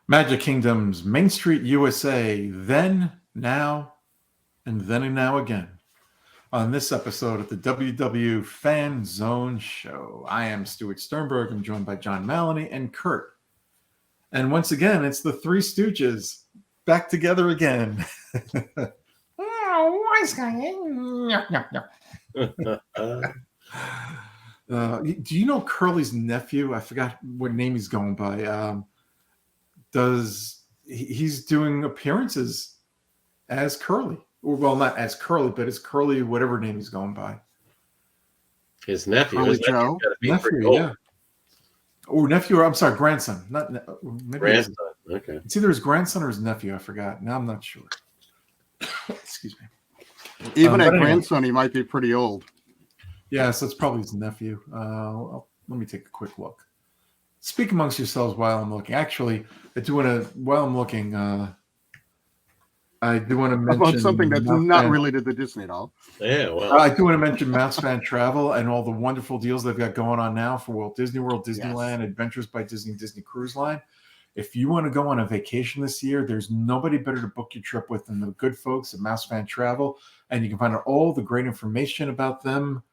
Magic Kingdom's Main Street USA, then, now, and then and now again. On this episode of the WDW Fan Zone Show, I am Stuart Sternberg. I'm joined by John Maloney and Kurt. And once again, it's the Three Stooges back together again. Oh, wise guy. Do you know Curly's nephew? I forgot what name he's going by. He's doing appearances as Curly? Well, not as Curly, but as Curly, whatever name he's going by. His nephew. Curly his Joe. Nephew, yeah. Or nephew, or I'm sorry, grandson. Maybe grandson. Okay. It's either his grandson or his nephew. I forgot. Now I'm not sure. Excuse me. Even at anyway. grandson, he might be pretty old. Yeah, so it's probably his nephew. Let me take a quick look. Speak amongst yourselves while I'm looking. Actually, while I'm looking, I do want to mention about something that's not related to Disney at all. Yeah, well. I do want to mention Mouse Fan Travel and all the wonderful deals they've got going on now for Walt Disney World, Disneyland, Adventures by Disney, Disney Cruise Line. If you want to go on a vacation this year, there's nobody better to book your trip with than the good folks at Mouse Fan Travel. And you can find out all the great information about them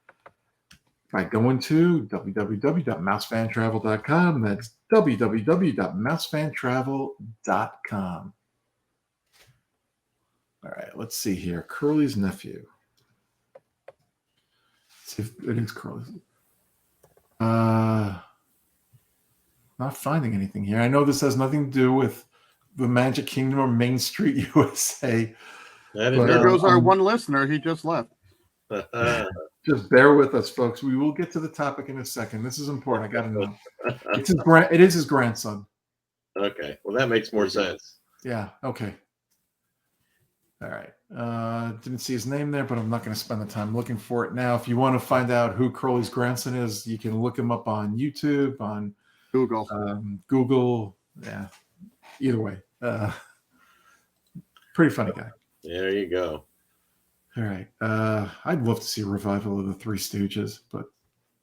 by going to www.mousefantravel.com. That's www.mousefantravel.com. All right, let's see here. Curly's nephew. Let's see if it is Curly. Not finding anything here. I know this has nothing to do with the Magic Kingdom or Main Street USA. There goes our one listener. He just left. Just bear with us, folks. We will get to the topic in a second. This is important. I got to know. It is his grandson. Okay. Well, that makes more sense. Yeah. Okay. All right. Didn't see his name there, but I'm not going to spend the time looking for it now. If you want to find out who Curly's grandson is, you can look him up on YouTube, on Google. Yeah. Either way. Pretty funny guy. There you go. All right. I'd love to see a revival of the Three Stooges, but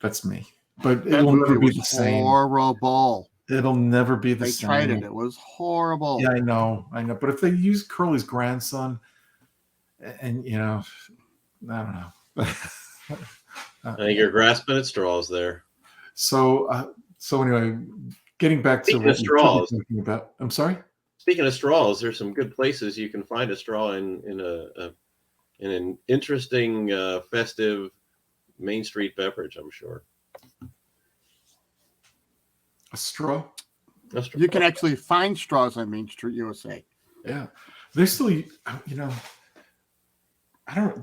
that's me. But it'll never be the same. Horrible. It'll never be the same. They tried it. It was horrible. Yeah, I know. But if they use Curly's grandson, and I don't know. I think you're grasping at straws there. So anyway, getting back to what straws. You're talking about. I'm sorry. Speaking of straws, there's some good places you can find a straw in an interesting festive Main Street beverage, I'm sure. A straw? You can actually find straws on Main Street USA. Yeah, they still, I don't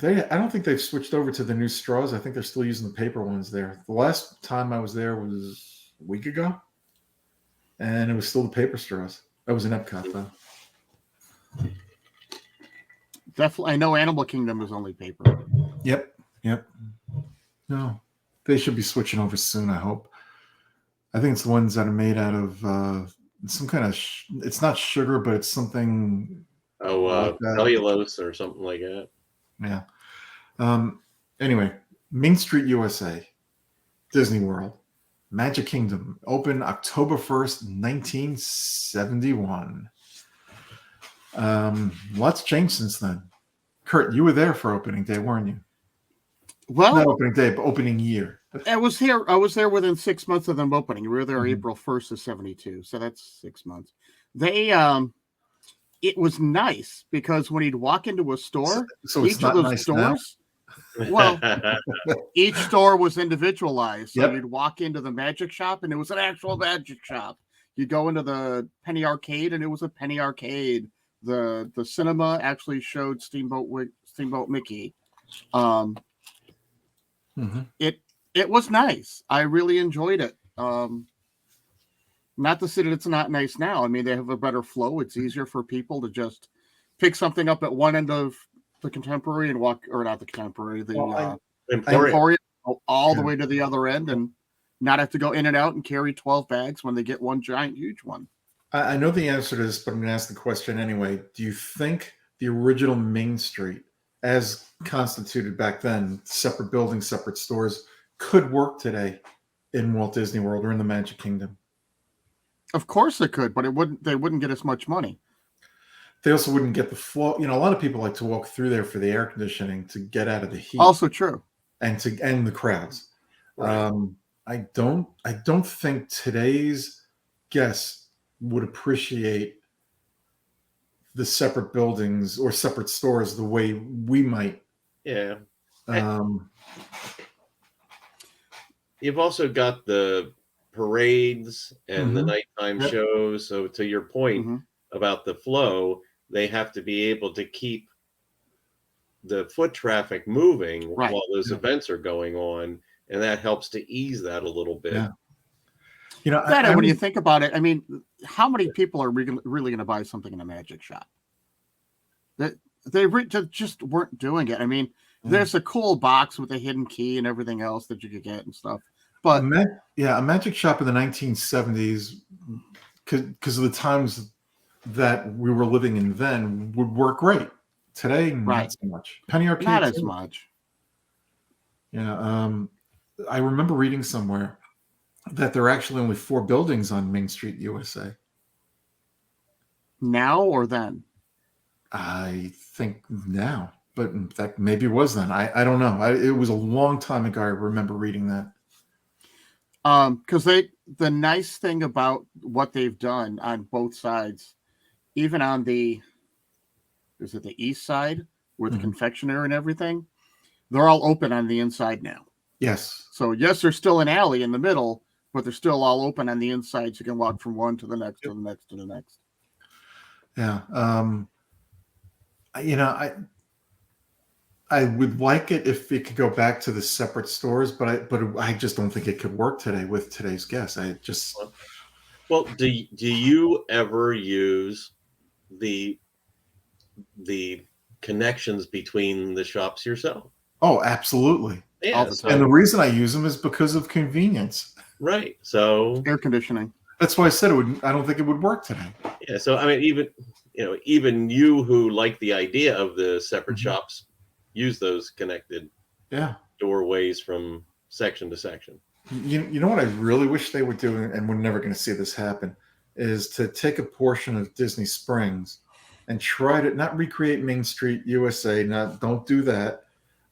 think they've switched over to the new straws. I think they're still using the paper ones there. The last time I was there was a week ago, and it was still the paper straws. That was in Epcot, though. Definitely, I know Animal Kingdom is only paper. Yep. No, they should be switching over soon, I hope. I think it's the ones that are made out of some kind of, it's not sugar, but it's something. Cellulose or something like that. Yeah. Anyway, Main Street USA, Disney World, Magic Kingdom, opened October 1st, 1971. Lots changed since then. Kurt, you were there for opening day, weren't you? Well, not opening day, but opening year. I was there within 6 months of them opening. We were there April 1st of 72, so that's 6 months. It was nice because when you'd walk into a store, so each of those nice stores, well, each store was individualized. So you'd walk into the magic shop, and it was an actual magic shop. You go into the penny arcade, and it was a penny arcade. The cinema actually showed Steamboat Mickey. It was nice. I really enjoyed it. Not to say that it's not nice now. I mean, they have a better flow. It's easier for people to just pick something up at one end of the Contemporary and walk, or not the Contemporary, the Emporium, all the way to the other end, and not have to go in and out and carry 12 bags when they get one giant, huge one. I know the answer to this, but I'm going to ask the question anyway. Do you think the original Main Street, as constituted back then, separate buildings, separate stores, could work today in Walt Disney World or in the Magic Kingdom? Of course it could, but they wouldn't get as much money. They also wouldn't get the flow. A lot of people like to walk through there for the air conditioning to get out of the heat. Also true. And the crowds. Right. I don't think today's guests would appreciate the separate buildings or separate stores the way we might. Yeah. You've also got the parades and the nighttime shows. So to your point about the flow, they have to be able to keep the foot traffic moving while those events are going on, and that helps to ease that a little bit. Yeah. When you think about it, I mean, how many people are really going to buy something in a magic shop? They just weren't doing it. I mean, there's a cool box with a hidden key and everything else that you could get and stuff. But a magic shop in the 1970s, because of the times that we were living in then, would work great. Today, not so much. Penny arcade, not as much. I remember reading somewhere that there are actually only 4 buildings on Main Street, USA. Now or then? I think now, but in fact, maybe it was then. I don't know. It was a long time ago. I remember reading that. Because the nice thing about what they've done on both sides, even on the east side with the confectionery and everything, they're all open on the inside now. Yes. So yes, there's still an alley in the middle, but they're still all open on the inside. So you can walk from one to the next, to the next, to the next. Yeah. I would like it if it could go back to the separate stores, but I just don't think it could work today with today's guests. Well, do you ever use the connections between the shops yourself? Oh, absolutely. Yeah, all the time. And the reason I use them is because of convenience. Right. So air conditioning. That's why I said I don't think it would work today. Yeah. So I mean, even you who like the idea of the separate shops, use those connected doorways from section to section. You know what I really wish they would do, and we're never going to see this happen, is to take a portion of Disney Springs and try to not recreate Main Street USA. Don't do that,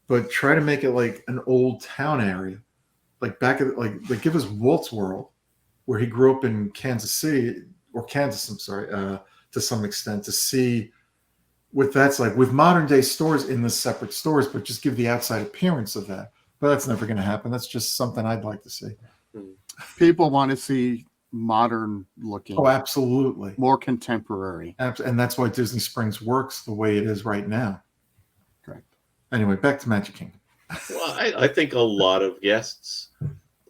but try to make it like an old town area, like like give us Walt's World, where he grew up in Kansas City or Kansas. I'm sorry, to some extent, to see what that's like with modern day stores in the separate stores, but just give the outside appearance of that. But that's never going to happen. That's just something I'd like to see. People want to see modern looking. Oh, absolutely. More contemporary. And that's why Disney Springs works the way it is right now. Correct. Anyway, back to Magic Kingdom. Well, I think a lot of guests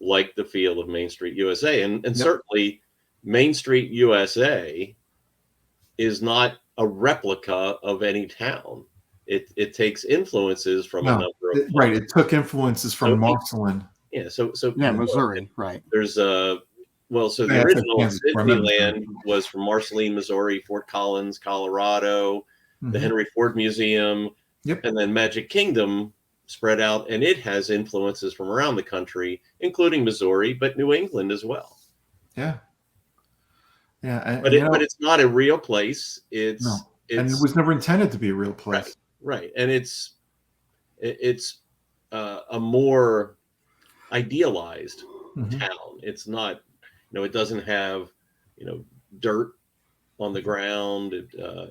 like the feel of Main Street USA. And certainly Main Street USA is not a replica of any town. It takes influences from a number of right. It took influences from Marceline. Yeah. So Missouri. Right. There's the original Disneyland was from Marceline, Missouri, Fort Collins, Colorado, the Henry Ford Museum, and then Magic Kingdom spread out, and it has influences from around the country, including Missouri, but New England as well. Yeah. Yeah, but it's not a real place. And it was never intended to be a real place. Right. And it's a more idealized town. It's not, it doesn't have, dirt on the ground.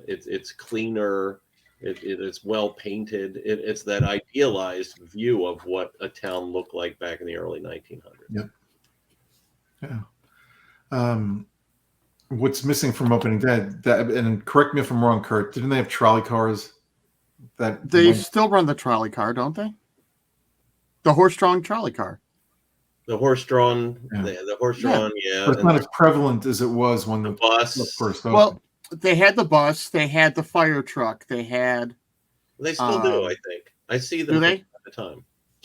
It's cleaner. It's well painted. It's that idealized view of what a town looked like back in the early 1900s. Yep. Yeah. What's missing from Opening Day? And correct me if I'm wrong, Kurt. Didn't they have trolley cars? They still run the trolley car, don't they? The horse-drawn trolley car. The horse-drawn, the horse-drawn, But it's not as prevalent as it was when the bus first opened. Well, they had the bus. They had the fire truck. They had. They still do, I think. I see them at the time.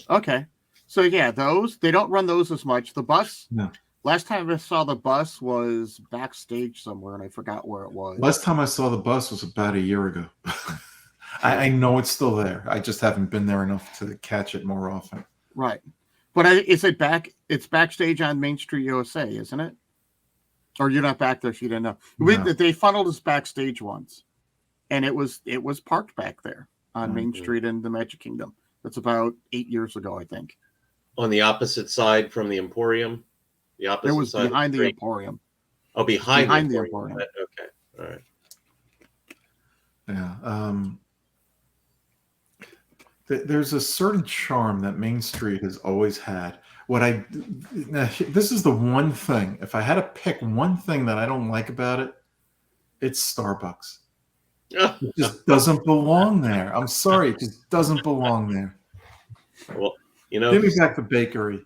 Okay, so those they don't run those as much. The bus. No. Last time I saw the bus was backstage somewhere, and I forgot where it was. Last time I saw the bus was about a year ago. I know it's still there. I just haven't been there enough to catch it more often. Right. But is it back? It's backstage on Main Street USA, isn't it? Or you're not back there, so you didn't know. No. They funneled us backstage once, and it was parked back there on Main Street in the Magic Kingdom. That's about 8 years ago, I think. On the opposite side from the Emporium? The opposite It was side behind of the the Emporium. Oh, behind the Emporium. Okay. All right. Yeah. There's a certain charm that Main Street has always had. This is the one thing. If I had to pick one thing that I don't like about it, it's Starbucks. It just doesn't belong there. I'm sorry, it just doesn't belong there. Well, give me back the bakery.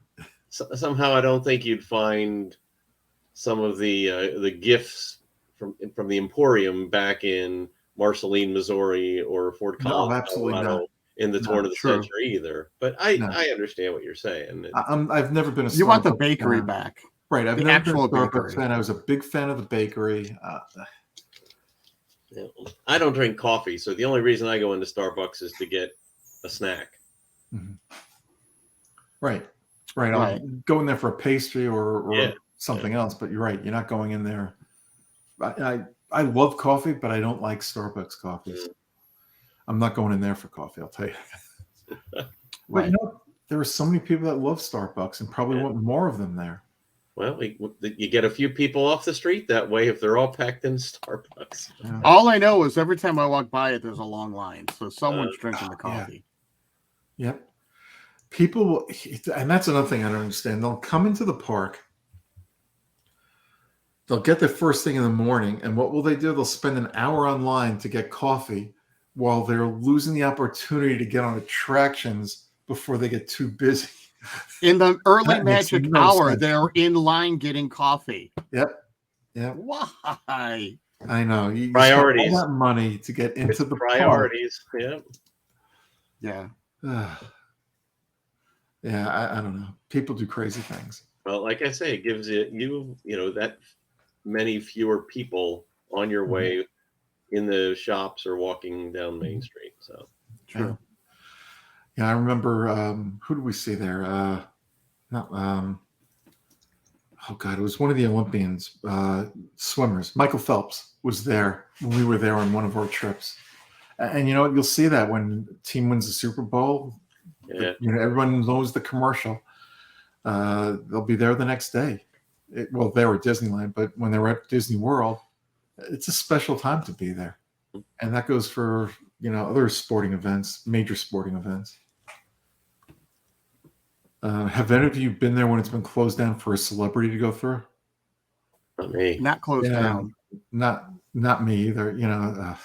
Somehow, I don't think you'd find some of the gifts from the Emporium back in Marceline, Missouri, or Fort Collins, absolutely Colorado, not. In the turn of the century either. But I understand what you're saying. I've never been a Starbucks You want the bakery fan. back. Right. I've never been a Starbucks fan. I was a big fan of the bakery. I don't drink coffee, so the only reason I go into Starbucks is to get a snack. Mm-hmm. Right. I'll go in there for a pastry or something else, but you're right. You're not going in there. I love coffee, but I don't like Starbucks coffees. I'm not going in there for coffee, I'll tell you. But there are so many people that love Starbucks and probably want more of them there. Well, you get a few people off the street that way if they're all packed in Starbucks. Yeah. All I know is every time I walk by it, there's a long line. So someone's drinking the coffee. Yep. People, and that's another thing I don't understand. They'll come into the park. They'll get there first thing in the morning. And what will they do? They'll spend an hour online to get coffee while they're losing the opportunity to get on attractions before they get too busy. In the early magic hour, they're in line getting coffee. Yep. Why? I know. You priorities. Spend all that money to get into the priorities. Park. Yeah. Yeah. I don't know. People do crazy things. Well, like I say, it gives you that many fewer people on your way in the shops or walking down Main Street. So true. Yeah, I remember. Who did we see there? Oh God, it was one of the Olympians, swimmers. Michael Phelps was there when we were there on one of our trips. And you know what? You'll see that when a team wins the Super Bowl. Yeah. Everyone knows the commercial. They'll be there the next day. They were at Disneyland, but when they were at Disney World, it's a special time to be there. And that goes for, other sporting events, major sporting events. Have any of you been there when it's been closed down for a celebrity to go through? Not me. Not closed down. Not me either.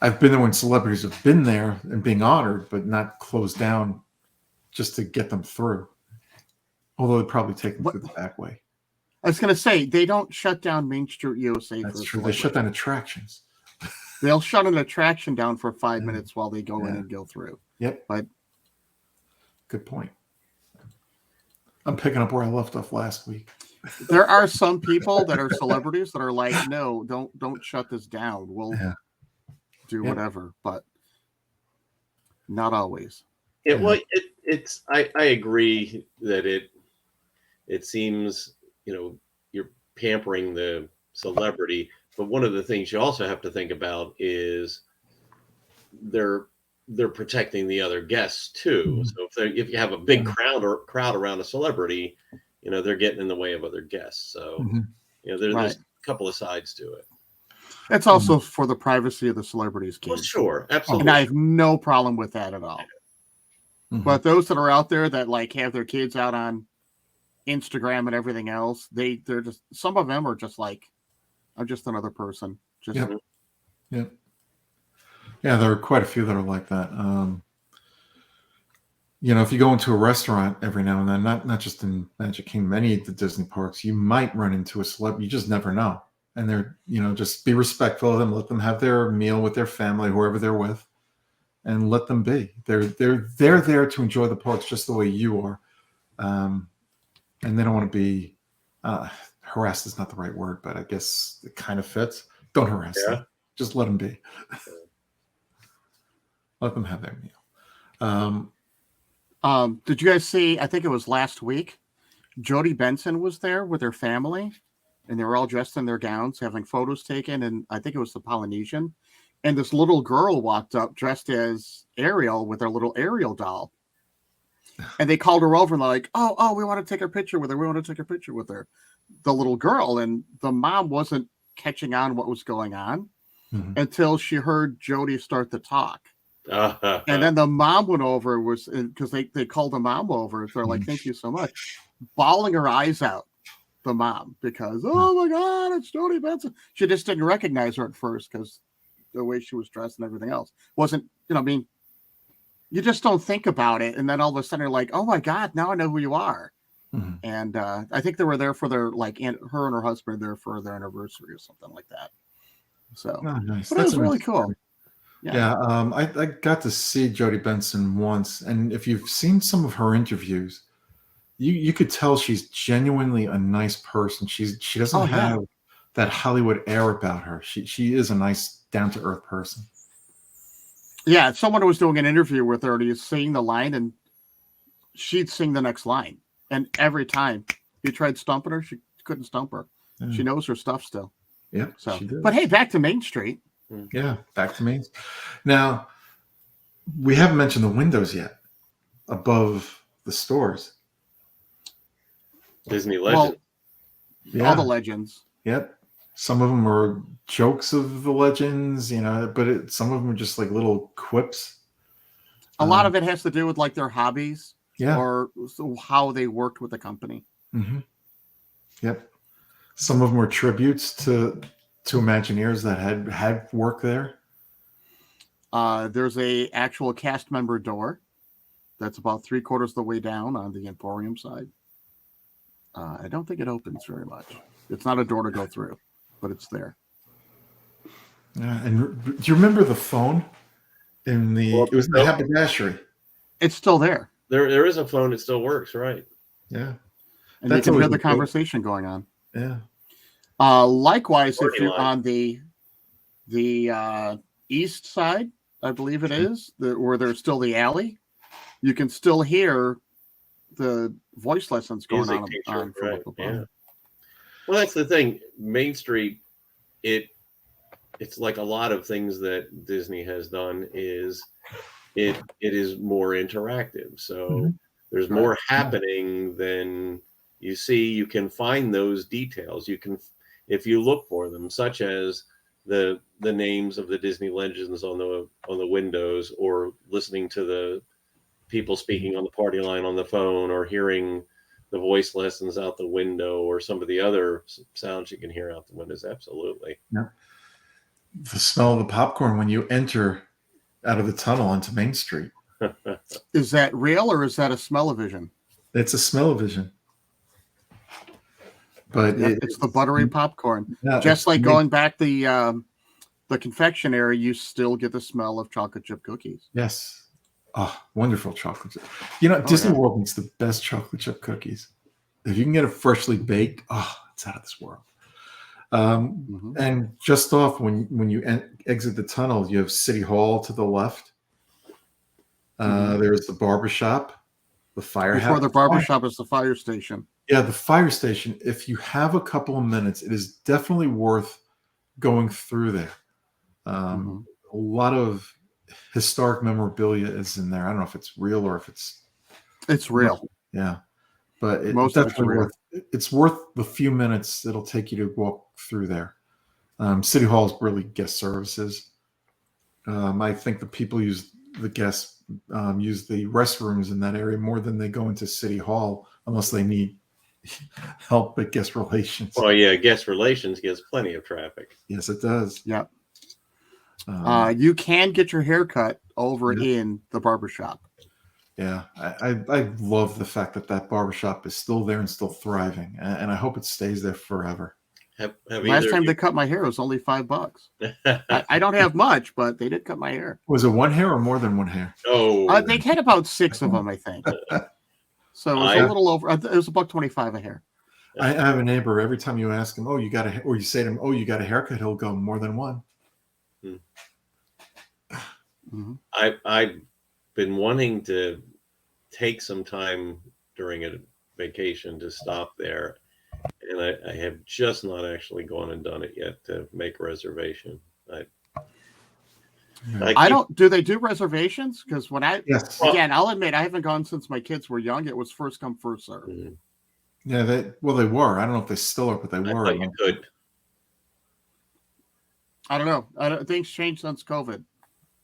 I've been there when celebrities have been there and being honored, but not closed down just to get them through. Although they probably take them through the back way. I was going to say, they don't shut down Main Street USA. That's true. They shut down attractions. They'll shut an attraction down for 5 minutes while they go in and go through. Yep. But good point. I'm picking up where I left off last week. There are some people that are celebrities that are like, no, don't shut this down. We'll do whatever, but not always. I agree that it seems, you're pampering the celebrity, but one of the things you also have to think about is they're protecting the other guests too. So if you have a big crowd around a celebrity, they're getting in the way of other guests. So there's a couple of sides to it. It's also for the privacy of the celebrities. Well, sure, absolutely, and I have no problem with that at all. But those that are out there that have their kids out on Instagram and everything else, they're just, some of them are just like, I'm just another person. Yeah, there are quite a few that are like that. If you go into a restaurant every now and then, not just in Magic Kingdom, many of the Disney parks, you might run into a celeb. You just never know. And they're, just be respectful of them. Let them have their meal with their family, whoever they're with, and let them be. They're there to enjoy the parks just the way you are. And they don't want to be harassed is not the right word, but I guess it kind of fits. Don't harass them. Just let them be. Let them have their meal. Did you guys see, I think it was last week, Jodie Benson was there with her family, and they were all dressed in their gowns, having photos taken. And I think it was the Polynesian. And this little girl walked up dressed as Ariel with her little Ariel doll. And they called her over and they're like, oh, we want to take a picture with her. We want to take a picture with her. The little girl. And the mom wasn't catching on what was going on until she heard Jody start to talk. And then the mom went over, was because they called the mom over. So they're like, thank you so much. Bawling her eyes out, the mom, because, oh my God, it's Jody Benson. She just didn't recognize her at first because the way she was dressed and everything else wasn't, you just don't think about it. And then all of a sudden you're like, oh my God, now I know who you are. And I think they were there for their, her and her husband there for their anniversary or something like that. So, nice. But it was really cool. Yeah. I got to see Jody Benson once. And if you've seen some of her interviews, you could tell she's genuinely a nice person. She doesn't have that Hollywood air about her. She is a nice, down-to-earth person. Yeah, someone was doing an interview with her, and he's singing the line, and she'd sing the next line. And every time he tried stumping her, she couldn't stump her. Yeah. She knows her stuff still. Yeah, so she does. But hey, back to Main Street. Yeah, back to Main. Now, we haven't mentioned the windows yet above the stores. Disney Legends. Well, all the legends. Yep. Some of them are jokes of the legends, but some of them are just like little quips. A lot of it has to do with their hobbies, yeah, or how they worked with the company. Yep. Some of them were tributes to Imagineers that had work there. There's a actual cast member door that's about 3/4 of the way down on the Emporium side. I don't think it opens very much. It's not a door to go through, but it's there. Yeah, and do you remember the phone in the? It was in the haberdashery. It's still there. There is a phone that still works, right? Yeah, and you can hear the conversation going on. Yeah. Likewise, if you're on the east side, I believe it is, where there's still the alley, you can still hear the voice lessons going on from right. Yeah. Well, that's the thing. Main Street, it's like a lot of things that Disney has done is it is more interactive. So there's more happening than you see. You can find those details. You can, if you look for them, such as the names of the Disney legends on the windows, or listening to the people speaking on the party line on the phone, or hearing the voice lessons out the window, or some of the other sounds you can hear out the windows. Absolutely. Yeah. The smell of the popcorn when you enter out of the tunnel onto Main Street. Is that real, or is that a smell-o-vision? It's a smell-o-vision. But it's the buttery popcorn. Yeah, just like going back the confectionery, you still get the smell of chocolate chip cookies. Yes. Oh, wonderful chocolate chip. Disney World makes the best chocolate chip cookies. If you can get it freshly baked, it's out of this world. And just off when you exit the tunnel, you have City Hall to the left. There's the barbershop, the firehouse. Before the barbershop is the fire station. Yeah, the fire station. If you have a couple of minutes, it is definitely worth going through there. A lot of historic memorabilia is in there. I don't know if it's real or if it's real. Yeah, but it's definitely it's worth the few minutes it'll take you to walk through there. City Hall is really guest services. I think the people use the restrooms in that area more than they go into City Hall, unless they need help with guest relations. Well, yeah, guest relations gets plenty of traffic. Yes, it does. Yeah. You can get your hair cut over in the barbershop. Yeah, I love the fact that barbershop is still there and still thriving, and I hope it stays there forever. Last time they cut my hair, it was only $5. I don't have much, but they did cut my hair. Was it one hair or more than one hair? Oh, they had about 6 of them, I think. So it was a little over. It was $1.25 a hair. I have a neighbor. Every time you ask him, "Oh, you got a," or you say to him, "Oh, you got a haircut," he'll go, "More than one." I've been wanting to take some time during a vacation to stop there And I have just not actually gone and done it yet to make a reservation. I don't. Do they do reservations? Because when yes, again, I'll admit I haven't gone since my kids were young. It was first come, first serve. Yeah, they were. I don't know if they still are, but they were. You could. I don't know. Things changed since COVID.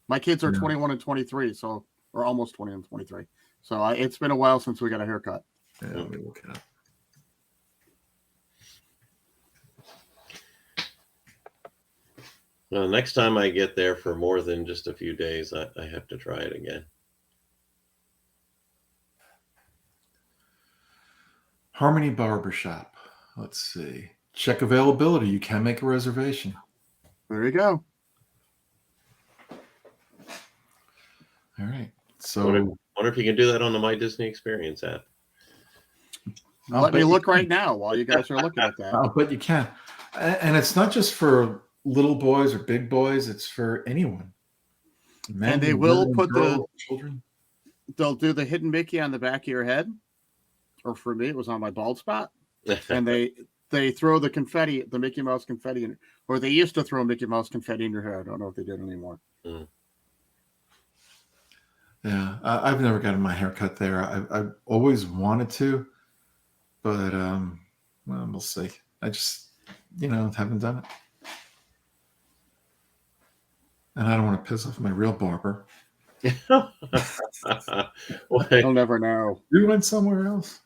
My kids are 21 and 23, so or almost 20 and 23. So it's been a while since we got a haircut. Yeah, let me look it up. Well, next time I get there for more than just a few days, I have to try it again. Harmony Barbershop. Let's see. Check availability. You can make a reservation. There you go. All right. So wonder if you can do that on the My Disney Experience app. Let me look right now while you guys are looking at that. I'll bet you can. And it's not just for little boys or big boys. It's for anyone. Men, and they will put girls, children. They'll do the hidden Mickey on the back of your head. Or for me, it was on my bald spot. And they throw the confetti, the Mickey Mouse confetti, or they used to throw Mickey Mouse confetti in your hair. I don't know if they did anymore. Yeah, I've never gotten my hair cut there. I've always wanted to, but well, we'll see. I just, haven't done it. And I don't want to piss off my real barber. I'll never know. You went somewhere else.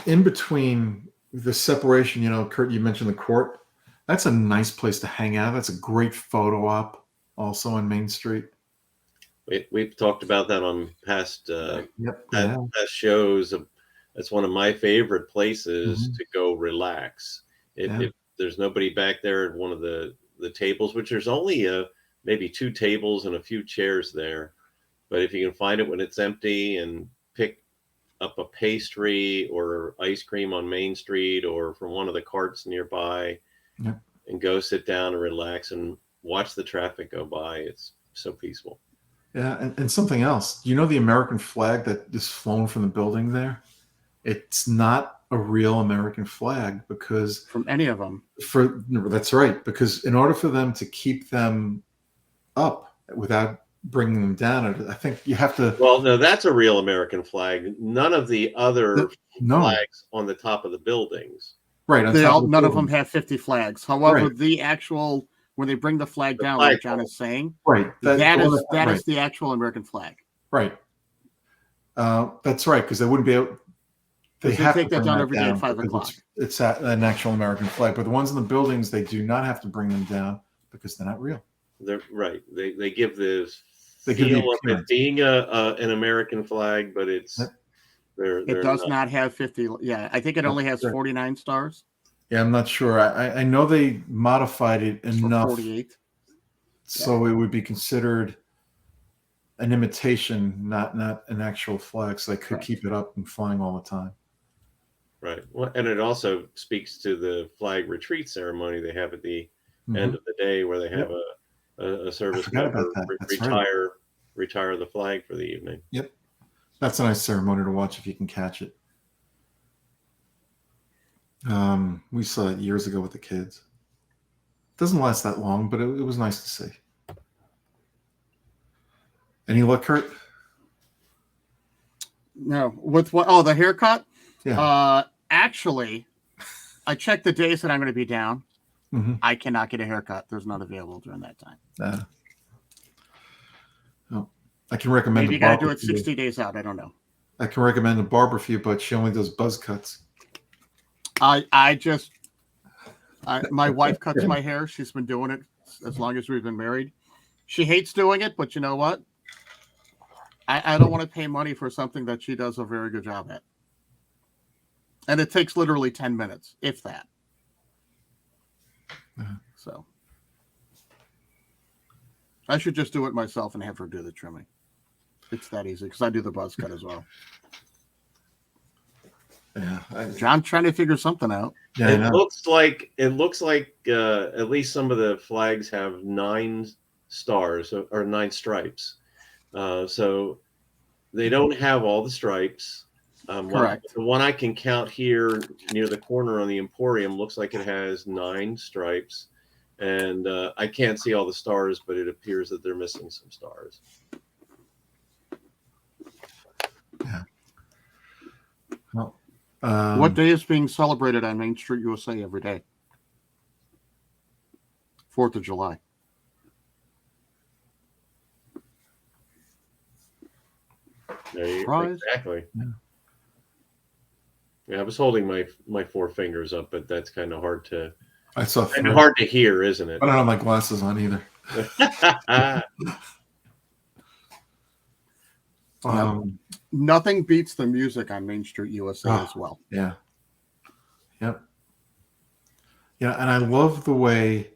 In between the separation, Kurt, you mentioned the court. That's a nice place to hang out. That's a great photo op also on Main Street. We've talked about that on past shows. That's one of my favorite places to go relax. If there's nobody back there at one of the tables, which there's only maybe 2 tables and a few chairs there. But if you can find it when it's empty and pick up a pastry or ice cream on Main Street or from one of the carts nearby and go sit down and relax and watch the traffic go by, it's so peaceful. Yeah, and something else. Do you know the American flag that is flown from the building there? It's not a real American flag because from any of them. That's right. Because in order for them to keep them up without bringing them down, I think you have to. Well, no, that's a real American flag. None of the other flags on the top of the buildings. Right. None of them have 50 flags. However, the actual when they bring the flag down, like John is saying, right, that is the actual American flag. Right. That's right, because they wouldn't be able. They have take to that down every day at 5 o'clock. It's an actual American flag, but the ones in the buildings, they do not have to bring them down because they're not real. They're right. They give the feel of it being an American flag, but it does not have 50. Yeah, I think it only has 49 stars. Yeah, I'm not sure. I know they modified it enough 48. So it would be considered an imitation, not an actual flag, so they could keep it up and flying all the time. Right. Well, and it also speaks to the flag retreat ceremony they have at the end of the day, where they have a service member retire the flag for the evening. Yep, that's a nice ceremony to watch if you can catch it. We saw it years ago with the kids. It doesn't last that long, but it was nice to see. Any luck, Kurt? No. With what? Oh, the haircut? Yeah. Actually, I checked the days that I'm going to be down. Mm-hmm. I cannot get a haircut. There's none available during that time. I can recommend. Maybe you got to do it 60 days out. I don't know. I can recommend a barber for you, but she only does buzz cuts. My wife cuts my hair. She's been doing it as long as we've been married. She hates doing it, but you know what? I don't want to pay money for something that she does a very good job at. And it takes literally 10 minutes, if that. So I should just do it myself and have her do the trimming. It's that easy because I do the buzz cut as well. Yeah, John's trying to figure something out. Yeah, it looks like at least some of the flags have 9 stars or 9 stripes. So they don't have all the stripes. Correct. The one I can count here near the corner on the Emporium looks like it has 9 stripes. And I can't see all the stars, but it appears that they're missing some stars. Yeah. Well, what day is being celebrated on Main Street USA every day? 4th of July. There you Surprise. Exactly. Yeah, I was holding my 4 fingers up, but that's kind of hard to. I saw kind of hard to hear, isn't it? I don't have my glasses on either. Nothing beats the music on Main Street USA as well. Yeah. Yep. Yeah, and I love the way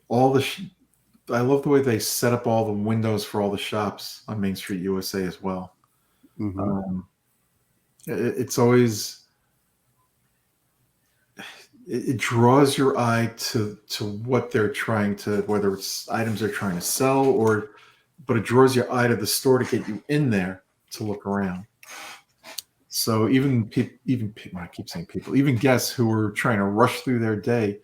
I love the way they set up all the windows for all the shops on Main Street USA as well. Mm-hmm. It's always it draws your eye to what they're trying to, whether it's items they're trying to sell but it draws your eye to the store to get you in there to look around. So even I keep saying people, even guests who are trying to rush through their day,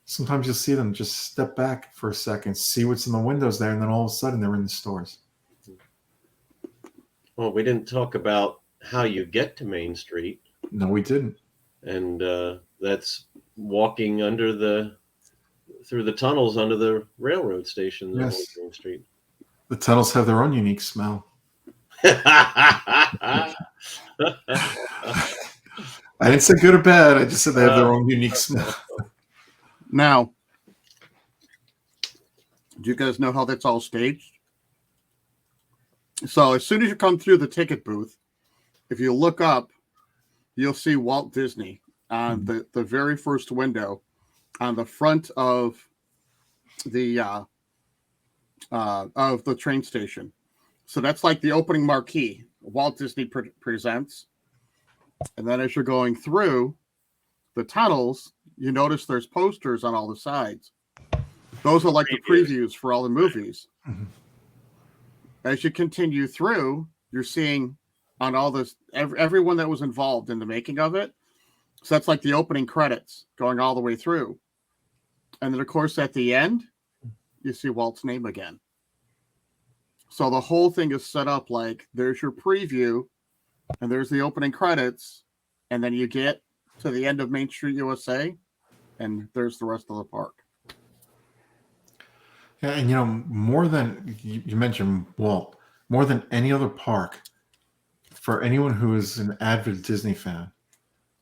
sometimes you'll see them just step back for a second, see what's in the windows there, and then all of a sudden they're in the stores. Well, we didn't talk about how you get to Main Street. No, we didn't. And that's walking through the tunnels under the railroad station. Yes. Main Street. The tunnels have their own unique smell. I didn't say good or bad. I just said they have their own unique smell. Now, do you guys know how that's all staged? So as soon as you come through the ticket booth, if you look up, you'll see Walt Disney on the very first window on the front of the train station. So that's like the opening marquee. Walt Disney Presents. And then as you're going through the tunnels, you notice there's posters on all the sides. Those are like the previews for all the movies. Mm-hmm. As you continue through, you're seeing on all this, everyone that was involved in the making of it. So that's like the opening credits going all the way through. And then, of course, at the end, you see Walt's name again. So the whole thing is set up like there's your preview and there's the opening credits. And then you get to the end of Main Street USA and there's the rest of the park. Yeah, and more than you mentioned Walt, more than any other park, for anyone who is an avid Disney fan,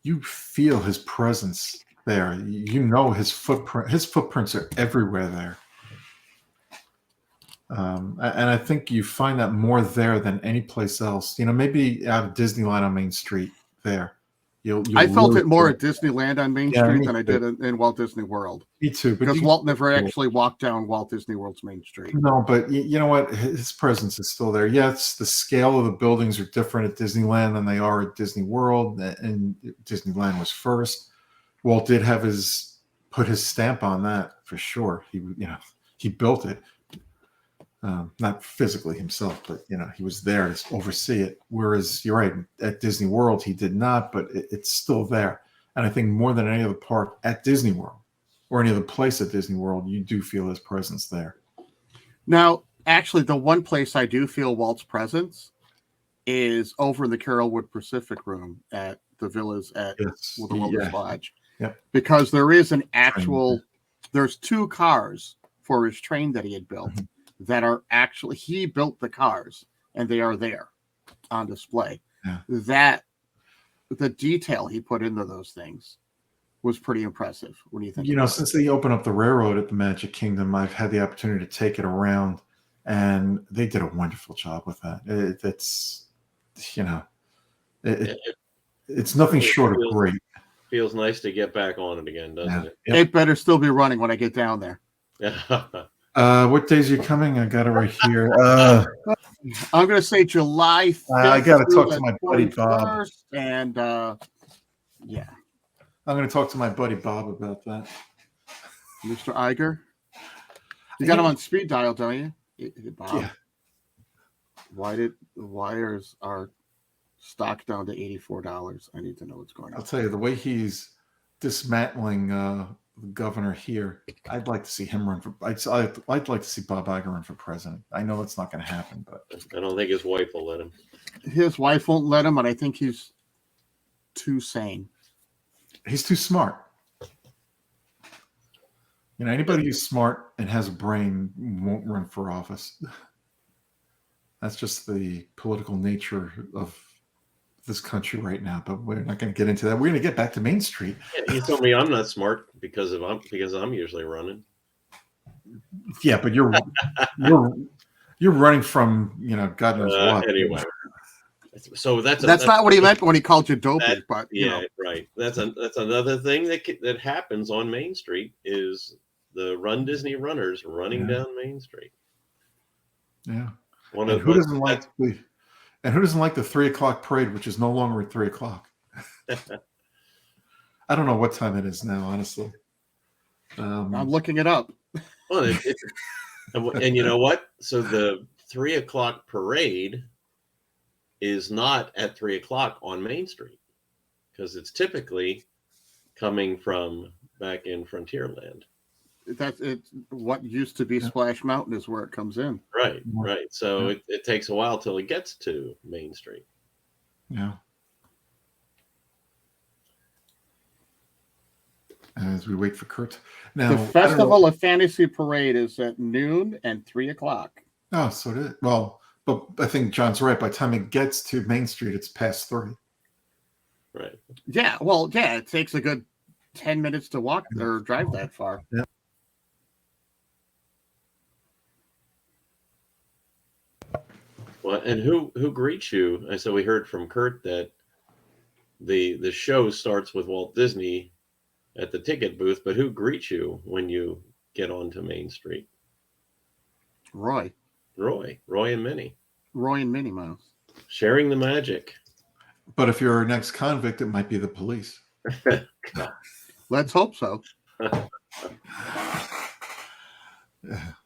you feel his presence there. His footprint. His footprints are everywhere there. And I think you find that more there than any place else. Maybe out of Disneyland on Main Street there. I felt it more at Disneyland on Main Street than I did in Walt Disney World. Me too. Because Walt never actually walked down Walt Disney World's Main Street. No, but you know what? His presence is still there. Yes, the scale of the buildings are different at Disneyland than they are at Disney World, and Disneyland was first. Walt did put his stamp on that for sure. He built it. Not physically himself, but he was there to oversee it. Whereas you're right, at Disney World he did not, but it's still there. And I think more than any other park at Disney World or any other place at Disney World, you do feel his presence there. Now, actually, the one place I do feel Walt's presence is over in the Carolwood Pacific Room at the villas at the Wilderness Lodge. Yep. Because there is there's 2 cars for his train that he had built. Mm-hmm. That are actually, he built the cars and they are there on display. Yeah. The detail he put into those things was pretty impressive. What do you think? Since they opened up the railroad at the Magic Kingdom, I've had the opportunity to take it around and they did a wonderful job with that. It's nothing short of great. Feels nice to get back on it again, doesn't it? Yep. It better still be running when I get down there. What days are you coming? I got it right here. I'm going to say July 5th. I got to talk to my buddy Bob. And I'm going to talk to my buddy Bob about that. Mr. Iger, you got him on speed dial, don't you, Bob? Why is our stock down to $84? I need to know what's going on. I'll tell you, the way he's dismantling the governor here, I'd like to see him run for. I'd like to see Bob Iger run for president. I know it's not going to happen, but I don't think his wife will let him. His wife won't let him, and I think he's too sane. He's too smart. You know, anybody who's smart and has a brain won't run for office. That's just the political nature of this country right now. But we're not going to get into that. We're going to get back to Main Street. Yeah, you told me I'm not smart because I'm usually running. Yeah, but you're running from, you know, God knows what. Anyway. So that's not what he meant when he called you dopey. But yeah, right. That's another thing that happens on Main Street is the Run Disney runners running down Main Street. Yeah. Who doesn't like the 3:00 parade, which is no longer at 3:00? I don't know what time it is now, honestly. I'm looking it up. Well, and you know what? So the 3:00 parade is not at 3:00 on Main Street because it's typically coming from back in Frontierland. That's it. What used to be Splash Mountain is where it comes in. Right. So it takes a while till it gets to Main Street. Yeah. As we wait for Kurt. Now, the Festival of Fantasy Parade is at noon and 3:00. Oh, so it is. Well, but I think John's right. By the time it gets to Main Street, it's past 3. Right. Yeah. Well, yeah, it takes a good 10 minutes to walk or drive that far. Yeah. Well, and who greets you? And so we heard from Kurt that the show starts with Walt Disney at the ticket booth, but who greets you when you get onto Main Street? Roy and Minnie. Roy and Minnie Mouse. Sharing the magic. But if you're an ex-convict, it might be the police. Let's hope so.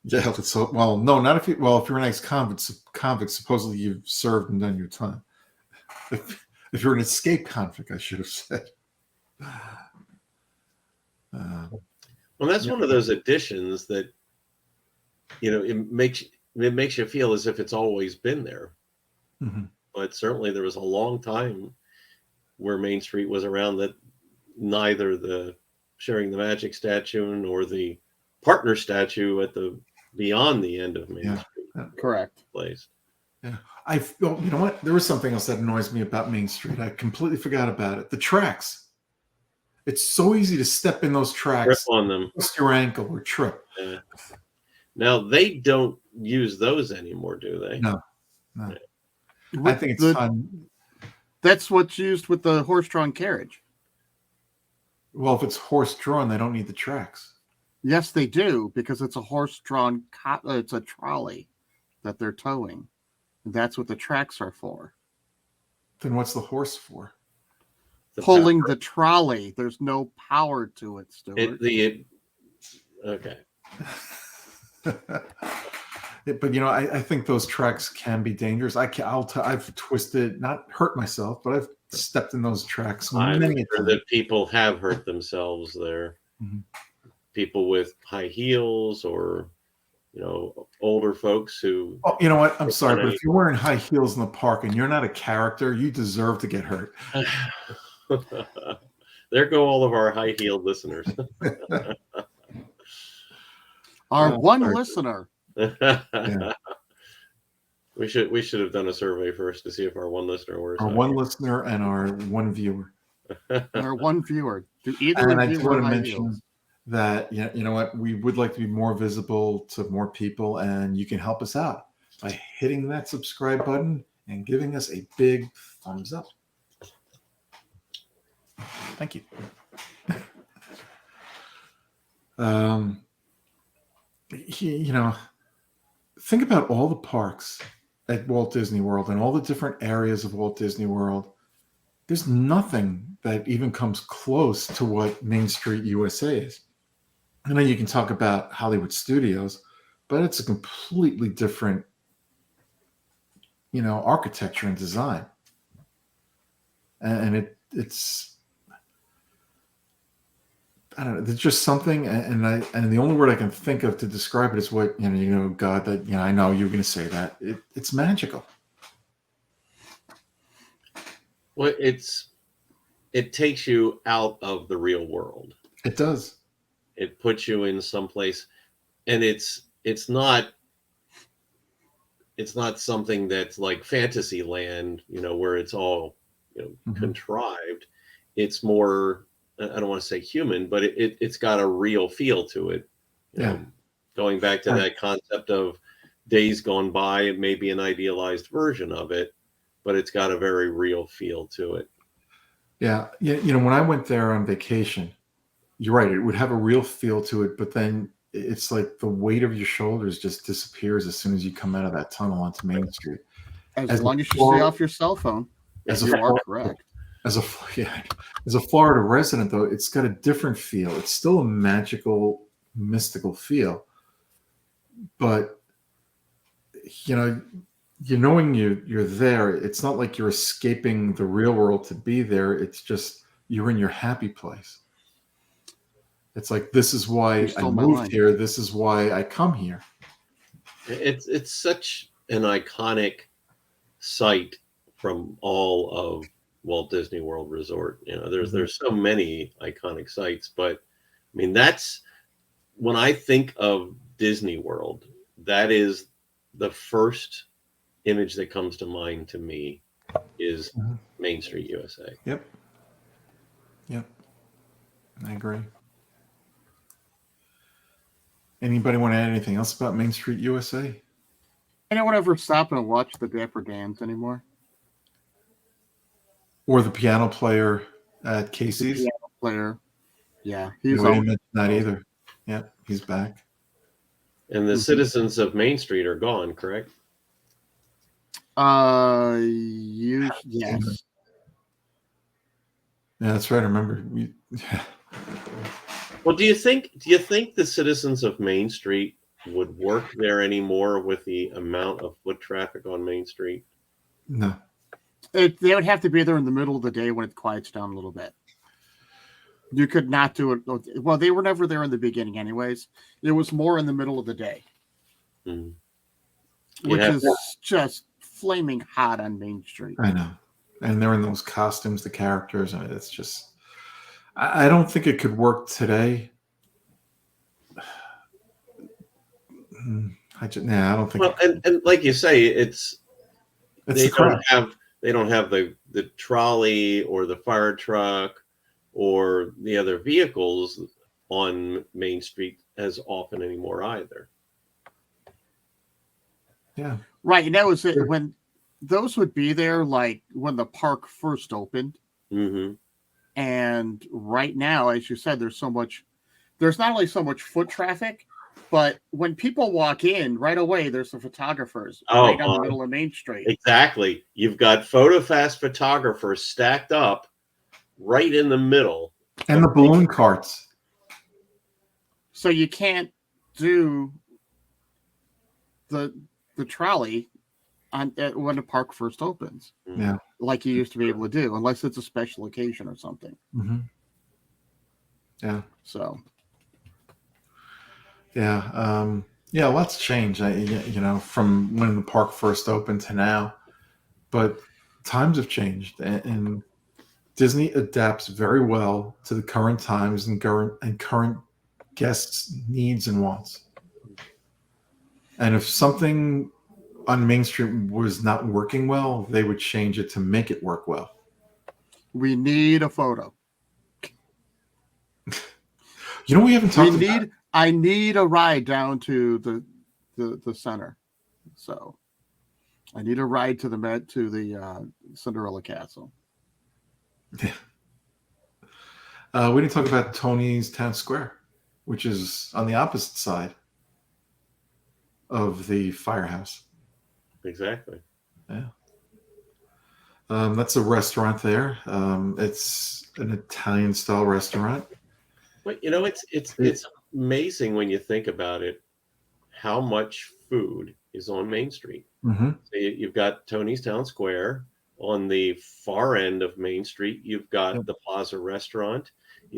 Yeah, so well, no, not if you. Well, if you're an ex-convict, supposedly you've served and done your time. If you're an escape convict, I should have said. Well, that's one of those additions that, you know, it makes you feel as if it's always been there. Mm-hmm. But certainly there was a long time where Main Street was around that neither the Sharing the Magic statue nor the partner statue at the beyond the end of Main Street. Correct. Placed. Yeah. You know what? There was something else that annoys me about Main Street. I completely forgot about it. The tracks. It's so easy to step in those tracks. Trip on them. Twist your ankle or trip. Yeah. Now, they don't use those anymore, do they? No. Yeah. I think it's fun. That's what's used with the horse-drawn carriage. Well, if it's horse-drawn, they don't need the tracks. Yes, they do, because it's a horse-drawn. It's a trolley that they're towing. That's what the tracks are for. Then what's the horse for? Pulling the trolley. There's no power to it, Stuart. Okay. But you know, I think those tracks can be dangerous. I've twisted, not hurt myself, but I've stepped in those tracks I'm many sure that people have hurt themselves there. Mm-hmm. People with high heels, or you know, older folks who. Oh, you know what? I'm sorry, but if you're wearing high heels in the park and you're not a character, you deserve to get hurt. There go all of our high-heeled listeners. Our one listener. Yeah. We should have done a survey first to see if our one listener wears. Our one listener and our one viewer. Our one viewer. Do either and of you I do want to high mention heels? that you know what, we would like to be more visible to more people, and you can help us out by hitting that subscribe button and giving us a big thumbs up. Thank you. You know, think about all the parks at Walt Disney World and all the different areas of Walt Disney World. There's nothing that even comes close to what Main Street USA is. I know you can talk about Hollywood Studios, but it's a completely different architecture and design, and it's I don't know. There's just something, and the only word I can think of to describe it is what God. That I know you're going to say that it's magical. Well, it takes you out of the real world. It does. It puts you in some place, and it's not something that's like fantasy land, where it's all contrived. It's more, I don't want to say human, but it's got a real feel to it. Going back to that concept of days gone by, it may be an idealized version of it, but it's got a very real feel to it. Yeah. When I went there on vacation, you're right, it would have a real feel to it, but then it's like the weight of your shoulders just disappears as soon as you come out of that tunnel onto Main Street. As long as you stay off your cell phone, you are correct. As a Florida resident, though, it's got a different feel. It's still a magical, mystical feel, but knowing you're there, it's not like you're escaping the real world to be there. It's just you're in your happy place. It's like, this is why I moved here. This is why I come here. It's such an iconic site from all of Walt Disney World Resort. There's so many iconic sites, but I mean, that's when I think of Disney World, that is the first image that comes to mind to me is Main Street USA. Yep. I agree. Anybody want to add anything else about Main Street USA? Anyone ever stop and watch the Dapper Dans anymore? Or the piano player at Casey's? The piano player. Yeah. We didn't mention that either. Yeah, he's back. And the citizens of Main Street are gone, correct? Yes. Yeah, that's right. I remember. Well, do you think the citizens of Main Street would work there anymore with the amount of foot traffic on Main Street? No. They would have to be there in the middle of the day when it quiets down a little bit. You could not do it. Well, they were never there in the beginning anyways. It was more in the middle of the day. Which is just flaming hot on Main Street. I know. And they're in those costumes, the characters, and it's just... I don't think it could work today. I don't think. Well, and like you say, they don't have the trolley or the fire truck or the other vehicles on Main Street as often anymore either. Yeah. Right, and that was it. When those would be there, like when the park first opened. Mm-hmm. And right now, as you said, there's not only so much foot traffic, but when people walk in right away, there's the photographers right down the middle of Main Street. Exactly. You've got PhotoFast photographers stacked up right in the middle. And the balloon carts. So you can't do the trolley when the park first opens. Yeah. Like you used to be able to do, unless it's a special occasion or something. Mm-hmm. Yeah. So. Yeah. Lots changed, from when the park first opened to now. But times have changed, and Disney adapts very well to the current times and current guests' needs and wants. And if something on Main Street was not working well, they would change it to make it work well. We need a photo. We haven't talked about. I need a ride down to the center. So I need a ride to the Cinderella Castle. Yeah. We didn't talk about Tony's Town Square, which is on the opposite side of the firehouse. Exactly. Yeah. That's a restaurant there. It's an Italian-style restaurant. But it's amazing when you think about it, how much food is on Main Street. Mm-hmm. So you've got Tony's Town Square. On the far end of Main Street, you've got the Plaza Restaurant.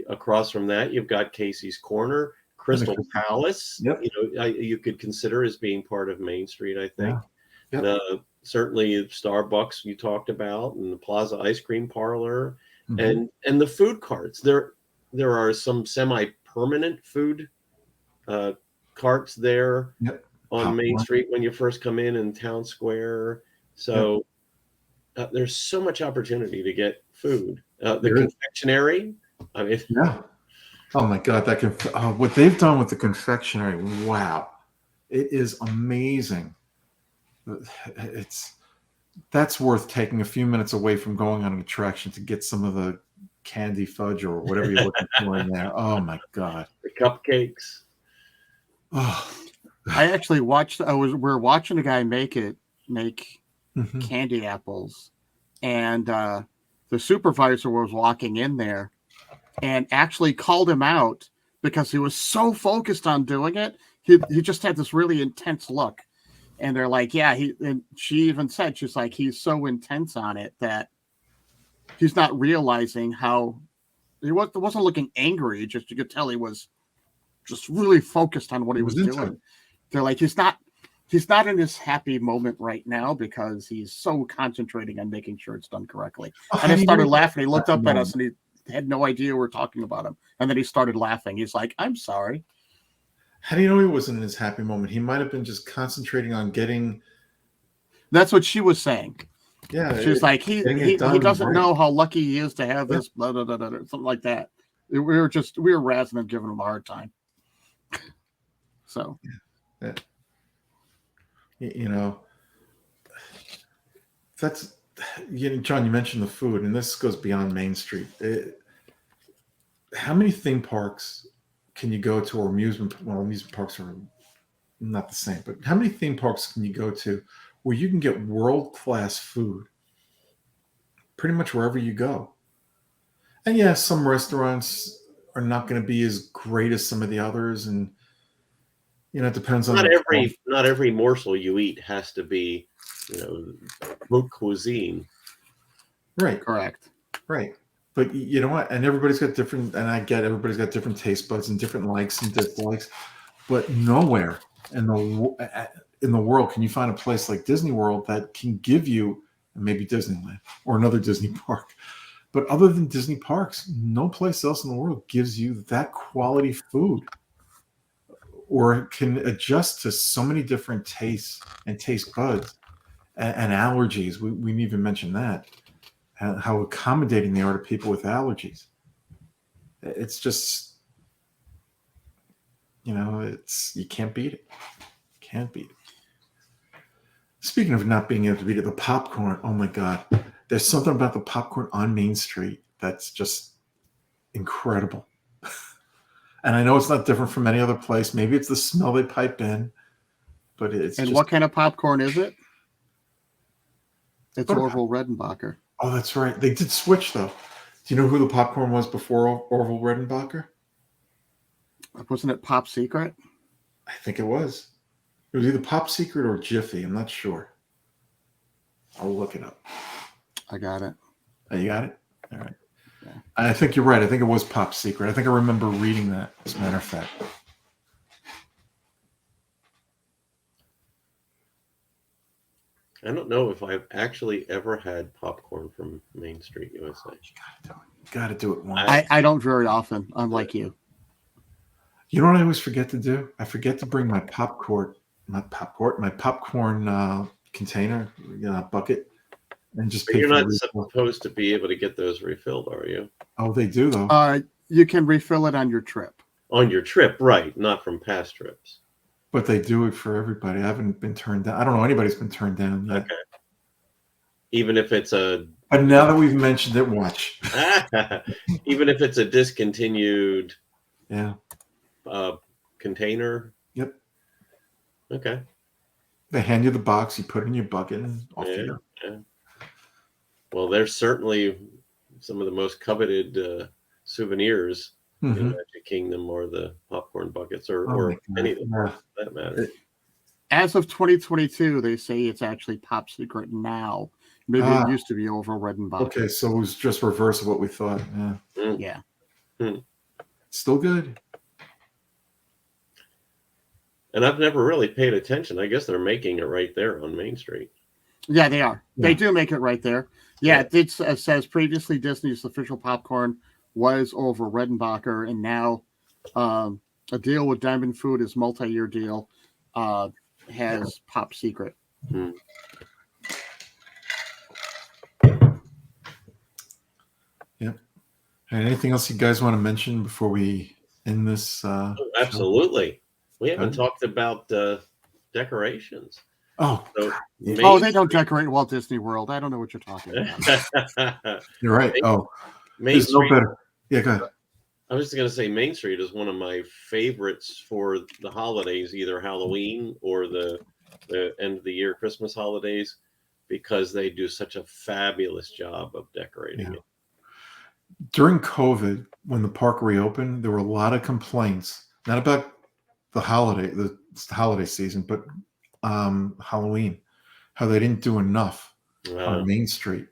Across from that, you've got Casey's Corner, Crystal Palace. Yep. You could consider as being part of Main Street, I think. Yeah. Yep. Certainly Starbucks you talked about, and the Plaza Ice Cream Parlor, Mm-hmm. and the food carts. There are some semi-permanent food carts there on Main Street when you first come in Town Square. So there's so much opportunity to get food. The confectionery, I mean, oh my God, what they've done with the confectionery, wow, it is amazing. That's worth taking a few minutes away from going on an attraction to get some of the candy fudge or whatever you're looking for in there. Oh my God, the cupcakes. Oh, I actually watched. We're watching a guy make candy apples, and the supervisor was walking in there and actually called him out because he was so focused on doing it. He just had this really intense look, and they're like, and she even said, she's like, he's so intense on it that he's not realizing how he wasn't looking angry. Just you could tell he was just really focused on what he was doing. They're like, he's not in his happy moment right now because he's so concentrating on making sure it's done correctly. And he started laughing. He looked up at us and he had no idea we're talking about him. And then he started laughing. He's like, I'm sorry. How do you know he wasn't in his happy moment? He might have been just concentrating on getting. That's what she was saying. Yeah. She was like, he doesn't know how lucky he is to have this, blah, blah, blah, blah, something like that. We were razzing and giving him a hard time. So. Yeah. You know, that's, John, you mentioned the food, and this goes beyond Main Street. How many theme parks can you go to, or amusement parks are not the same, but how many theme parks can you go to where you can get world-class food pretty much wherever you go? And yes, some restaurants are not going to be as great as some of the others, and it depends on not every morsel you eat has to be, haute cuisine. Right. Correct. Right. But you know what? And everybody's got different, and I get everybody's got different taste buds and different likes and dislikes. But nowhere in the world can you find a place like Disney World that can give you, maybe Disneyland or another Disney park. But other than Disney parks, no place else in the world gives you that quality food, or can adjust to so many different tastes and taste buds and allergies. We didn't even mention that, how accommodating they are to people with allergies. It's just, you can't beat it. Can't beat it. Speaking of not being able to beat it, the popcorn, oh my God. There's something about the popcorn on Main Street that's just incredible. And I know it's not different from any other place. Maybe it's the smell they pipe in, but it's. And what kind of popcorn is it? It's Orville Redenbacher. Oh, that's right. They did switch, though. Do you know who the popcorn was before Orville Redenbacher? Wasn't it Pop Secret? I think it was. It was either Pop Secret or Jiffy. I'm not sure. I'll look it up. I got it. Oh, you got it? All right. Yeah. I think you're right. I think it was Pop Secret. I think I remember reading that, as a matter of fact. I don't know if I've actually ever had popcorn from Main Street, USA. You got to do it once. I don't very often, unlike you. You know what I always forget to do? I forget to bring my popcorn container, bucket, and just pay. You're not supposed to be able to get those refilled, are you? Oh, they do though. You can refill it on your trip. On your trip, right? Not from past trips. But they do it for everybody. I haven't been turned down. I don't know anybody's been turned down yet. Okay. Even if it's a. But now that we've mentioned it, watch. Even if it's a discontinued. Yeah. Container. Yep. Okay. They hand you the box. You put it in your bucket, and off you go. Yeah. Well, there's certainly some of the most coveted souvenirs in Magic Kingdom, or the popcorn buckets, or any of them, for that matter. As of 2022, they say it's actually top secret now. Maybe it used to be over Redenbach. Okay, so it was just reverse of what we thought. Yeah. Yeah. Still good. And I've never really paid attention. I guess they're making it right there on Main Street. Yeah, they are. Yeah. They do make it right there. Yeah, it says previously Disney's official popcorn was over Redenbacher, and now a deal with Diamond Food, is multi-year deal, has Pop Secret. Yep. Anything else you guys want to mention before we end this? Absolutely. Show? We haven't talked about decorations. Oh, so they don't decorate Walt Disney World. I don't know what you're talking about. You're right. Main Street, no better. Yeah, go ahead. I was just going to say Main Street is one of my favorites for the holidays, either Halloween or the end of the year Christmas holidays, because they do such a fabulous job of decorating it. During COVID, when the park reopened, there were a lot of complaints, not about the holiday season, but Halloween, how they didn't do enough on Main Street.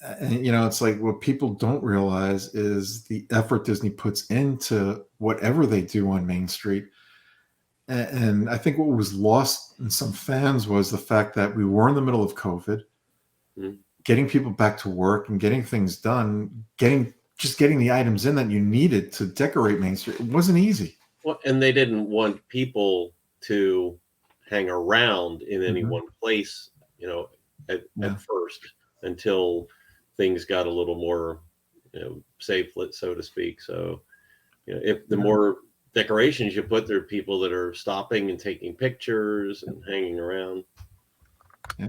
And it's like what people don't realize is the effort Disney puts into whatever they do on Main Street. And I think what was lost in some fans was the fact that we were in the middle of COVID, getting people back to work and getting things done, getting the items in that you needed to decorate Main Street. It wasn't easy. Well, and they didn't want people to hang around in any one place, at first, until things got a little more, safe, so to speak. So, if the more decorations you put, there are people that are stopping and taking pictures and hanging around. Yeah,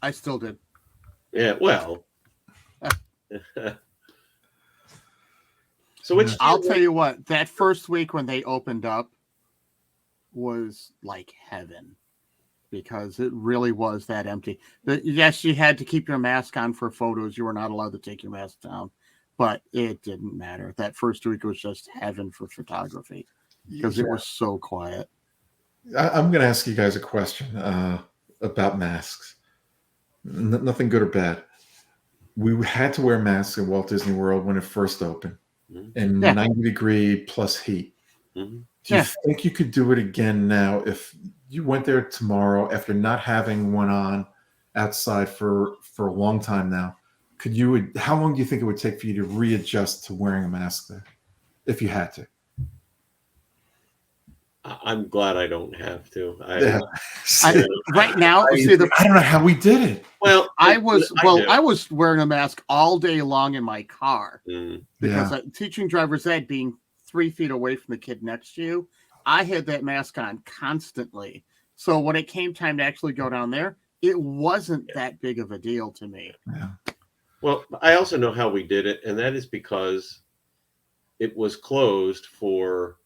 I still did. Yeah, well. So I'll tell you what, that first week when they opened up was like heaven, because it really was that empty. Yes, you had to keep your mask on for photos. You were not allowed to take your mask down, but it didn't matter. That first week was just heaven for photography, because it was so quiet. I'm going to ask you guys a question about masks. Nothing good or bad. We had to wear masks at Walt Disney World when it first opened, in 90-degree plus heat. Do you think you could do it again now if you went there tomorrow after not having one on outside for a long time now? How long do you think it would take for you to readjust to wearing a mask there if you had to? I'm glad I don't have to. Right now, I don't know how we did it. Well, I was wearing a mask all day long in my car because teaching driver's ed, being 3 feet away from the kid next to you, I had that mask on constantly. So when it came time to actually go down there, it wasn't that big of a deal to me. Yeah. Well, I also know how we did it, and that is because it was closed for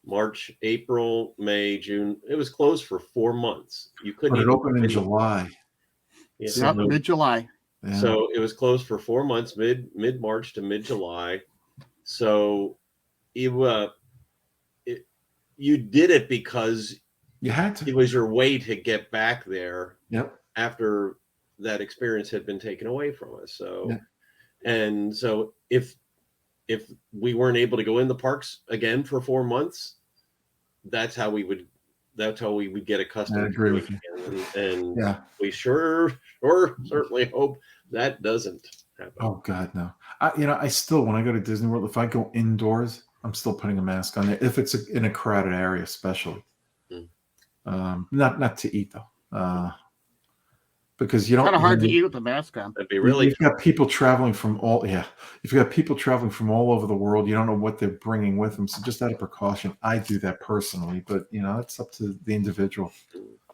March, April, May, June. It was closed for 4 months. You couldn't. But it opened in July. Yeah, so, mid-July. Yeah. So it was closed for 4 months, mid-March to mid-July. So you did it because you had to. It was your way to get back there. Yep. After that experience had been taken away from us. So, and so if we weren't able to go in the parks again for 4 months, that's how we would get accustomed. I agree with you. And we certainly hope that doesn't happen. Oh God, no. I still, when I go to Disney World, if I go indoors, I'm still putting a mask on there. If it's in a crowded area, especially. Not to eat though. Because you don't. Kind of hard to eat with the mask on. That'd be really. You've got people traveling from all. Yeah, if you've got people traveling from all over the world, you don't know what they're bringing with them. So just out of precaution, I do that personally. But it's up to the individual.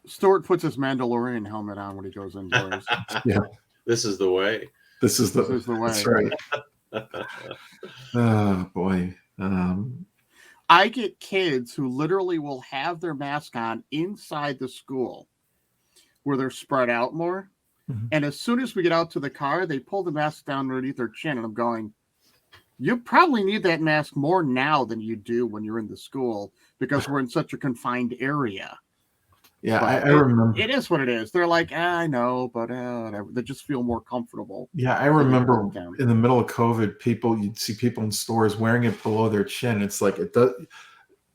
Stuart puts his Mandalorian helmet on when he goes indoors. Yeah, this is the way. This is the way. That's right. Oh boy. I get kids who literally will have their mask on inside the school, where they're spread out more. And as soon as we get out to the car, they pull the mask down underneath their chin. And I'm going, you probably need that mask more now than you do when you're in the school, because we're in such a confined area. Yeah, I remember. It is what it is. They're like, I know, but whatever. They just feel more comfortable. Yeah, I remember in the middle of COVID, you'd see people in stores wearing it below their chin. It's like, it does.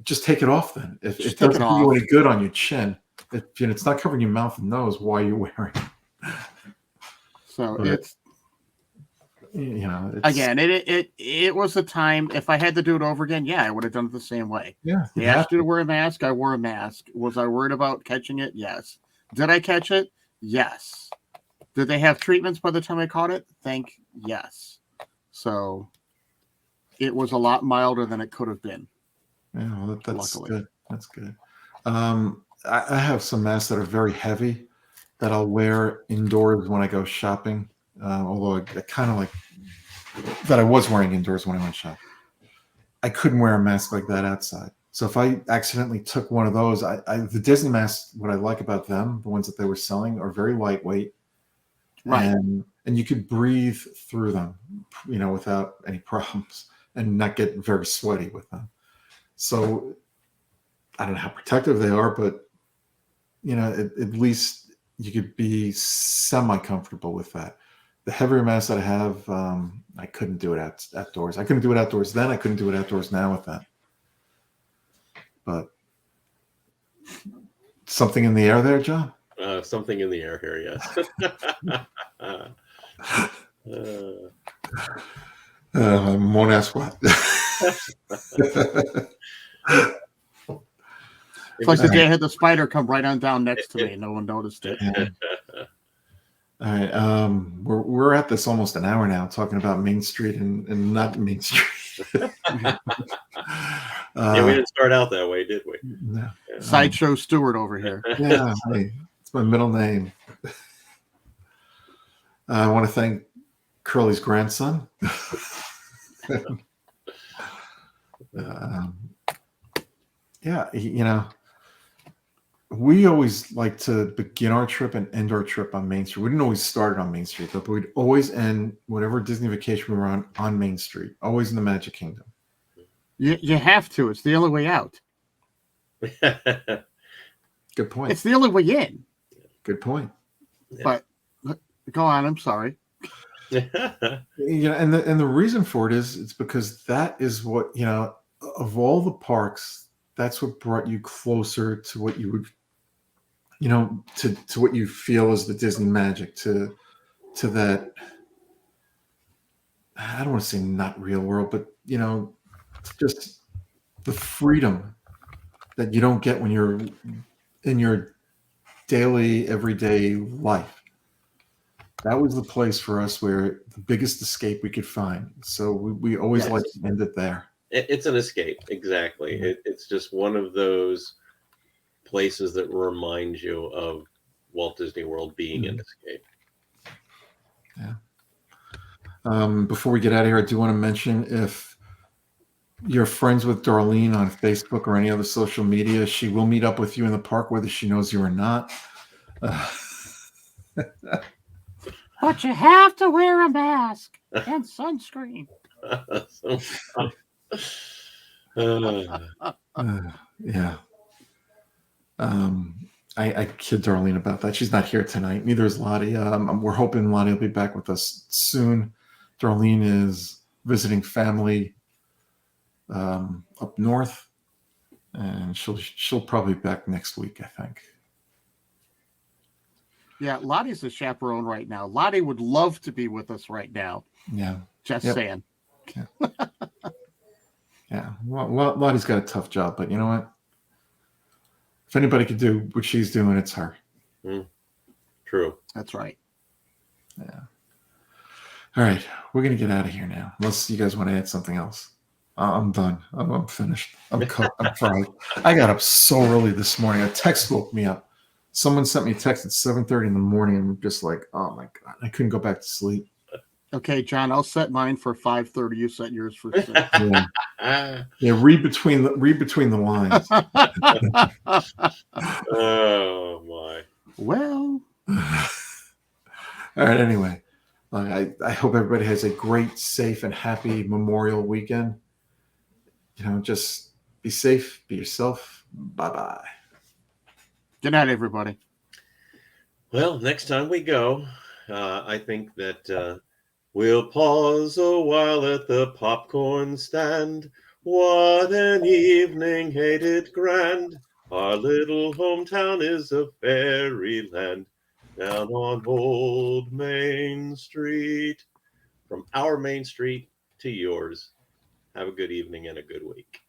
Just take it off then. If it doesn't do you any good on your chin, if it's not covering your mouth and nose, why are you wearing it? So it's again, it was a time. If I had to do it over again, I would have done it the same way. Yeah, they asked you to wear a mask. I wore a mask. Was I worried about catching it? Yes. Did I catch it? Yes. Did they have treatments by the time I caught it? Yes. So it was a lot milder than it could have been. Yeah, well, that's luckily good. That's good. I have some masks that are very heavy that I'll wear indoors when I go shopping. Although I kind of like that I was wearing indoors when I went shopping. I couldn't wear a mask like that outside. So if I accidentally took one of those, the Disney masks, what I like about them, the ones that they were selling, are very lightweight. Right. And you could breathe through them, without any problems and not get very sweaty with them. So I don't know how protective they are, but at least you could be semi-comfortable with that. The heavier mask that I have, I couldn't do it outdoors. I couldn't do it outdoors then. I couldn't do it outdoors now with that. But something in the air there, John? Something in the air here, yes. I won't ask what. It's like the day I had the spider come right on down next to me. No one noticed it. All right. We're at this almost an hour now, talking about Main Street and not Main Street. We didn't start out that way, did we? No. Sideshow Stewart over here. Yeah, it's my middle name. I want to thank Curly's grandson. We always like to begin our trip and end our trip on Main Street. We didn't always start on Main Street, but we'd always end whatever Disney vacation we were on Main Street, always in the Magic Kingdom. You have to. It's the only way out. Good point. It's the only way in. Good point. But go on. I'm sorry. And the reason for it is it's because that is what, of all the parks, that's what brought you closer to what you would, to what you feel is the Disney magic, to that. I don't want to say not real world, but just the freedom that you don't get when you're in your daily, everyday life. That was the place for us where the biggest escape we could find. So we always like to end it there. It's an escape, exactly. It's just one of those places that reminds you of Walt Disney World being an escape. Yeah. Before we get out of here, I do want to mention, if you're friends with Darlene on Facebook or any other social media, she will meet up with you in the park, whether she knows you or not. But you have to wear a mask and sunscreen. Yeah. I kid Darlene about that. She's not here tonight. Neither is Lottie. We're hoping Lottie will be back with us soon. Darlene is visiting family up north, and she'll probably be back next week, I think. Yeah, Lottie's a chaperone right now. Lottie would love to be with us right now. Yeah. Just saying. Yeah. Yeah. Well, Lottie's got a tough job, but you know what? If anybody could do what she's doing, it's her. True. That's right. Yeah. All right. We're going to get out of here now. Unless you guys want to add something else. I'm done. I'm finished. I'm cooked. I'm fried. I got up so early this morning. A text woke me up. Someone sent me a text at 7:30 in the morning. And I'm just like, oh my God. I couldn't go back to sleep. Okay, John, I'll set mine for 5:30. You set yours for 6. Yeah, read between the lines. Oh my. Well. All right. Anyway, I hope everybody has a great, safe, and happy Memorial weekend. Just be safe, be yourself. Bye-bye. Good night, everybody. Well, next time we go, I think that we'll pause a while at the popcorn stand. What an evening, ain't it grand? Our little hometown is a fairyland down on Old Main Street. From our Main Street to yours, have a good evening and a good week.